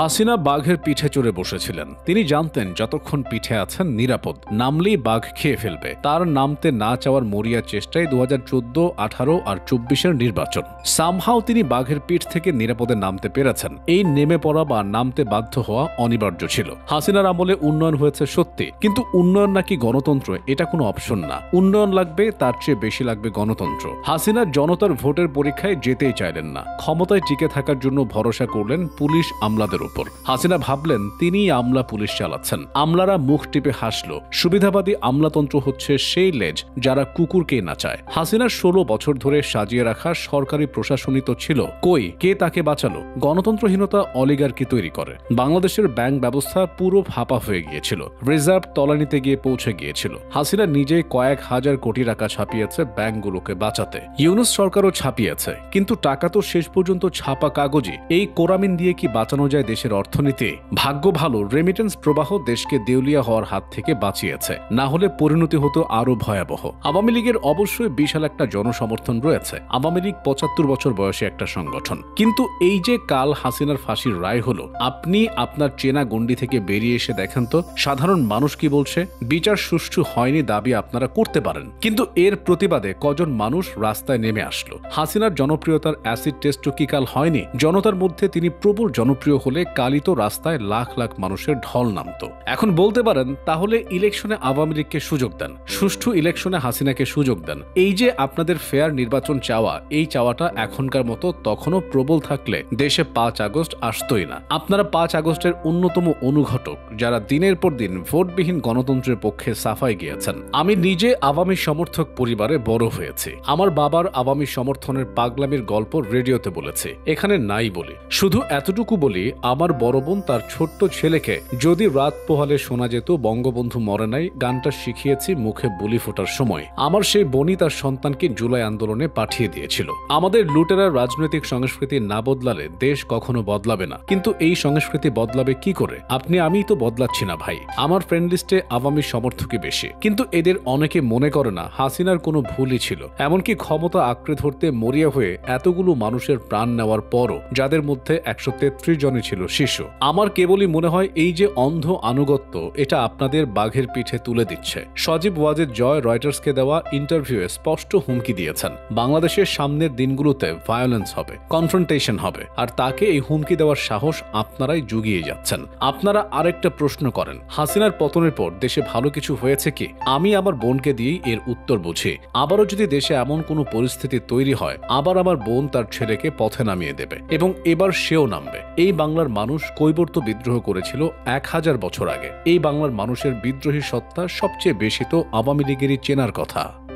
হাসিনা বাঘের পিঠে চড়ে বসেছিলেন। তিনি জানতেন যতক্ষণ পিঠে আছেন নিরাপদ, নামলেই বাঘ খেয়ে ফেলবে। তার নামতে না চাওয়ার মরিয়া চেষ্টায় 2014, 18 আর 24-এর নির্বাচন। সামহাও তিনি বাঘের পিঠ থেকে নিরাপদে নামতে পেরেছেন। এই নেমে পড়া বা নামতে বাধ্য হওয়া অনিবার্য ছিল। হাসিনার আমলে উন্নয়ন হয়েছে সত্যি, কিন্তু উন্নয়ন নাকি গণতন্ত্র এটা কোনো অপশন না। উন্নয়ন লাগবে, তার চেয়ে বেশি লাগবে গণতন্ত্র। হাসিনা জনতার ভোটের পরীক্ষায় যেতেই চাইলেন না। ক্ষমতায় টিকে থাকার জন্য ভরসা করলেন পুলিশ আমলাদের উপর। হাসিনা ভাবলেন তিনিই আমলা পুলিশ চালাচ্ছেন। আমলারা মুখ টিপে হাসল। সুবিধাবাদী আমলাতন্ত্র হচ্ছে সেই লেজ যারা কুকুরকে নাচায়। হাসিনার 16 বছর ধরে সাজিয়ে রাখা সরকারি প্রশাসনই তো ছিল কই? কে তাকে বাঁচালো? গণতন্ত্রহীনতা অলিগার্কি তৈরি করে। বাংলাদেশের ব্যাংক ব্যবস্থা পুরো ফাঁপা হয়ে গিয়েছিল। রিজার্ভ তলানিতে গিয়ে পৌঁছে গিয়েছিল। হাসিনা নিজে কয়েক হাজার কোটি টাকা ছাপিয়েছে ব্যাংকগুলোকে বাঁচাতে। ইউনূস সরকারও ছাপিয়েছে, কিন্তু টাকা তো শেষ পর্যন্ত ছাপা কাগজই। এই কোরামিন দিয়ে কি বাঁচানো যায় দেশের অর্থনীতি? ভাগ্য ভালো, রেমিটেন্স প্রবাহ দেশকে দেউলিয়া হওয়ার হাত থেকে বাঁচিয়েছে, না হলে পরিণতি হতো আরো ভয়াবহ। আওয়ামী লীগের অবশ্যই বিশাল একটা জনসমর্থন রয়েছে। আওয়ামী লীগ 75 বছর বয়সে একটা সংগঠন। কিন্তু এই যে কাল হাসিনার ফাঁসির রায় হলো, আপনি আপনার চেনা গণ্ডি থেকে বেরিয়ে এসে দেখেন তো সাধারণ মানুষ কি বলছে। বিচার সুষ্ঠু হয়নি দাবি আপনারা করতে পারেন, কিন্তু এর প্রতিবাদে কজন মানুষ রাস্তায় নেমে আসলো? হাসিনার জনপ্রিয়তার অ্যাসিড টেস্টও কি কাল হয়নি? জনতার মধ্যে তিনি প্রবল জনপ্রিয় হলে কালই তো রাস্তায় লাখ লাখ মানুষের ঢল নামতো। এখন বলতে পারেন তাহলে ইলেকশনে আওয়ামী লীগকে সুযোগ দেন, সুষ্ঠু ইলেকশনে হাসিনাকে সুযোগ দেন। এই যে আপনাদের ফেয়ার নির্বাচন চাওয়া, এই চাওয়াটা এখনকার মতো তখনও প্রবল থাকলে দেশে 5 আগস্ট আসতোই না। আপনারা 5 আগস্টের অন্যতম অনুঘটক, যারা দিনের পর দিন ভোটবিহীন গণতন্ত্রের পক্ষে সাফাই গিয়েছেন। আমি নিজে আওয়ামী সমর্থক পরিবারে বড় হয়েছি। আমার বাবার আওয়ামী সমর্থনের পাগলামির গল্প রেডিওতে বলেছি, এখানে নাই বলি। শুধু এতটুকু বলি, আমার বড় বোন তার ছোট্ট ছেলেকে যদি রাত পোহালে শোনা যেত বঙ্গবন্ধু মরে নাই গানটা শিখিয়েছি মুখে বুলি ফোটার সময়। আমার সেই বোনই তার সন্তানকে জুলাই আন্দোলনে পাঠিয়ে দিয়েছিল। আমাদের লুটেরার রাজনৈতিক সংস্কৃতি না বদলালে দেশ কখনো বদলাবে না। কিন্তু এই সংস্কৃতি বদলাবে কি করে? আপনি আমিই তো বদলাচ্ছি না ভাই। আমার ফ্রেন্ড লিস্টে আওয়ামী সমর্থকই বেশি, কিন্তু এদের অনেকে মনে করে না হাসিনার কোনো ভুলই ছিল। এমনকি ক্ষমতা আঁকড়ে ধরতে মরিয়া হয়ে এতগুলো মানুষের প্রাণ নেওয়ার পরও যাদের মধ্যে 133 জনই ছিল শিশু। আমার কেবলই মনে হয় এই যে অন্ধ আনুগত্য, এটা আপনাদের বাঘের পিঠে তুলে দিচ্ছে। সজীব ওয়াজেদ জয় রয়টার্সকে দেওয়া ইন্টারভিউয়ে স্পষ্ট হুমকি দিয়েছেন বাংলাদেশের সামনের দিনগুলোতে ভায়োলেন্স হবে, কনফ্রন্টেশন হবে, আর তাকে এই হুমকি দেওয়ার সাহস আপনারাই জুগিয়ে যাচ্ছেন। আপনারা আরেকটা প্রশ্ন করেন, হাসিনার পতনের পর দেশে ভালো কিছু হয়েছে কি? আমি আমার বোনকে দিয়েই এর উত্তর বুঝি। আবারও যদি দেশে এমন কোনো পরিস্থিতি তৈরি হয়, আবার আমার বোন তার ছেলেকে পথে নামিয়ে দেবে, এবং এবার সেও নামবে। এই বাংলার মানুষ কৈবর্ত বিদ্রোহ করেছিল 1000 বছর আগে। এই বাংলার মানুষের বিদ্রোহী সত্তা সবচেয়ে বেশি তো আওয়ামী লীগেরই চেনার কথা।